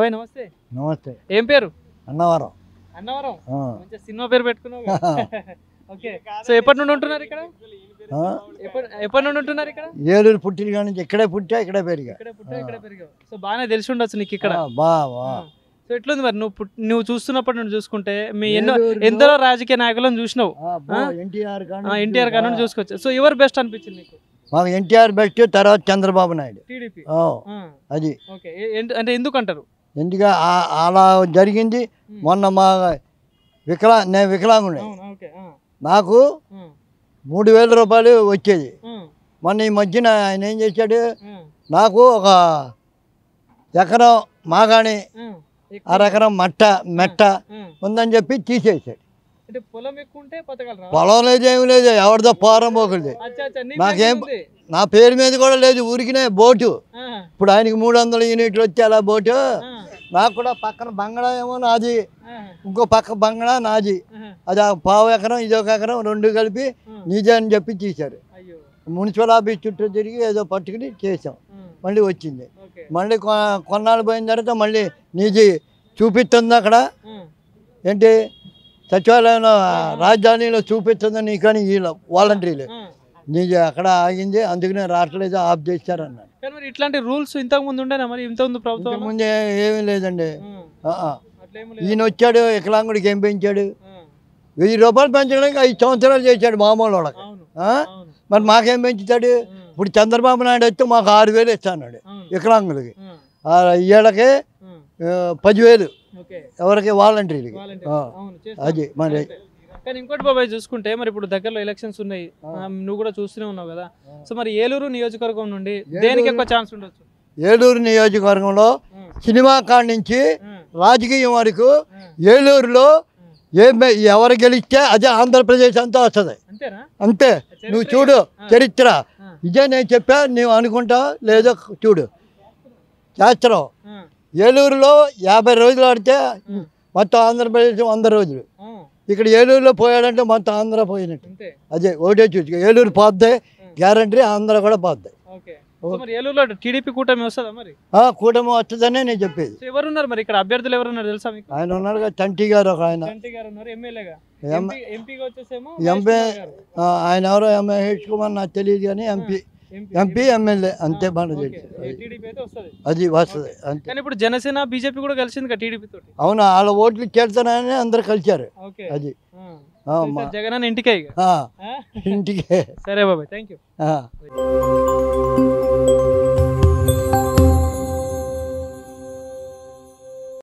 బాబాయ్ నమస్తే. నమస్తే. ఏం పేరు? అన్నవరం. అన్నవరం. మంచి సినిమా పేరు పెట్టుకున్నావు. ఓకే. సో ఎప్పటి నుండి ఉంటున్నారు ఇక్కడ? ఎప్పటి నుండి ఉంటున్నారు ఇక్కడ? ఏలూరు పుట్టిన కాడి నుంచి ఇక్కడే పుట్టా, ఇక్కడే పెరిగా. ఇక్కడే పెరిగావు. సో బాగానే తెలిసి ఉండొచ్చు నీకు ఇక్కడ. సో ఎట్లుంది మరి నువ్వు చూస్తున్నప్పటి నుండి చూసుకుంటే మీ ఎందరో రాజకీయ నాయకులను చూసినావు. ఎన్టీఆర్ గారిని చూసుకోవచ్చు. సో ఎవరు బెస్ట్ అనిపించింది నీకు? మాకు ఎన్టీఆర్ బెస్ట్, తర్వాత చంద్రబాబు నాయుడు. టీడీపీ. అది అంటే ఎందుకు అంటారు? ఎందుకు అలా జరిగింది? మొన్న మా నేను వికలాంగుడే, నాకు 3000 రూపాయలు వచ్చేది. మొన్న ఈ మధ్యన ఆయన ఏం చేశాడు, నాకు ఒక ఎకరం మాగాణి, అరెకరం మెట్ట ఉందని చెప్పి తీసేసాడు. పొలం లేదు, ఏమి లేదు, ఎవరిదో పోరం పోకూడదు. నాకేం, నా పేరు మీద కూడా లేదు, ఊరికినే బోటు. ఇప్పుడు ఆయనకి 300 యూనిట్లు వచ్చి అలా బోటు. నాకు కూడా పక్కన బంగళా ఏమో నాది, ఇంకో పక్క బంగళా నాది. అది పావు ఎకరం, ఇదొక ఎకరం, 2 కలిపి నీదే అని చెప్పి తీశారు. మున్సిపల్ ఆఫీస్ చుట్టూ తిరిగి ఏదో పట్టుకుని చేసాం. మళ్ళీ వచ్చింది. మళ్ళీ కొన్నాళ్ళు పోయిన తర్వాత మళ్ళీ నీది చూపిస్తుంది అక్కడ. ఏంటి సచివాలయంలో రాజధానిలో చూపిస్తుంది నీకని వీళ్ళ వాలంటీర్లు. నీది అక్కడ ఆగింది, అందుకనే రావట్లేదు, ఆఫ్ చేశారు అన్నారు. ఇట్లాంటి రూల్స్ ఇంతకు ముందు ఉండేనా? మరి ఇంతకు ముందే ఏమీ లేదండి. ఈయన వచ్చాడు, వికలాంగుడికి ఏం పెంచాడు? 1000 రూపాయలు పెంచడానికి 5 సంవత్సరాలు చేశాడు మామూలు వాళ్ళకి. మరి మాకేం పెంచుతాడు? ఇప్పుడు చంద్రబాబు నాయుడు వస్తే మాకు 6000 ఇస్తాడు వికలాంగులకి, వీళ్ళకి 10,000 ఎవరికి వాలంటీర్లకి. అది మరి. కానీ ఇంకోటి బాబాయ్ చూసుకుంటే మరి ఇప్పుడు దగ్గరలో ఎలక్షన్స్ ఉన్నాయి, నువ్వు కూడా చూస్తూనే ఉన్నావు కదా. సో మరి ఏలూరు నియోజకవర్గం నుండి దేనికి ఎక్కువ ఛాన్స్ ఉండొచ్చు? ఏలూరు నియోజకవర్గంలో సినిమా కాడి నుంచి రాజకీయం వరకు ఏలూరులో ఎవరు గెలిస్తే అదే ఆంధ్రప్రదేశ్ అంతా వస్తుంది. అంతే. నువ్వు చూడు చరిత్ర, ఇదే నేను చెప్పా, నువ్వు అనుకుంటా లేదో చూడు. శాస్త్రం ఏలూరులో 50 రోజులు ఆడితే మొత్తం ఆంధ్రప్రదేశ్ 100 రోజులు. ఇక్కడ ఏలూరులో పోయాడంటే మొత్తం ఆంధ్ర పోయినట్టు. అదే ఒకటే చూసి ఏలూరు పోద్ది గ్యారంటీ, ఆంధ్ర కూడా పోద్ది. ఏలూరులో టీడీపీ కూటమి వస్తుందా? మరి కూటమి వస్తుందనే నేను చెప్పేది. ఎవరున్నారు మరి ఇక్కడ అభ్యర్థులు? ఎవరున్నారు తెలుసా మీకు? ఆయన ఉన్నారు కదా, చంటి గారు ఒక ఆయన. ఎంపీ ఆయన ఎవరో మహేష్ కుమార్ నాకు తెలియదు, కానీ ఎంపీ ఎమ్మెల్యే అంతే. మన అది వస్తుంది అంతే. కానీ ఇప్పుడు జనసేన బీజేపీ కూడా కలిసింది కదా టీడీపీ తోటి. అవును, వాళ్ళ ఓట్లు చేస్తానని అందరు కలిశారు. అది జగన్ ఇంటికే ఇంటికే. సరే బాబాయ్, థ్యాంక్ యూ.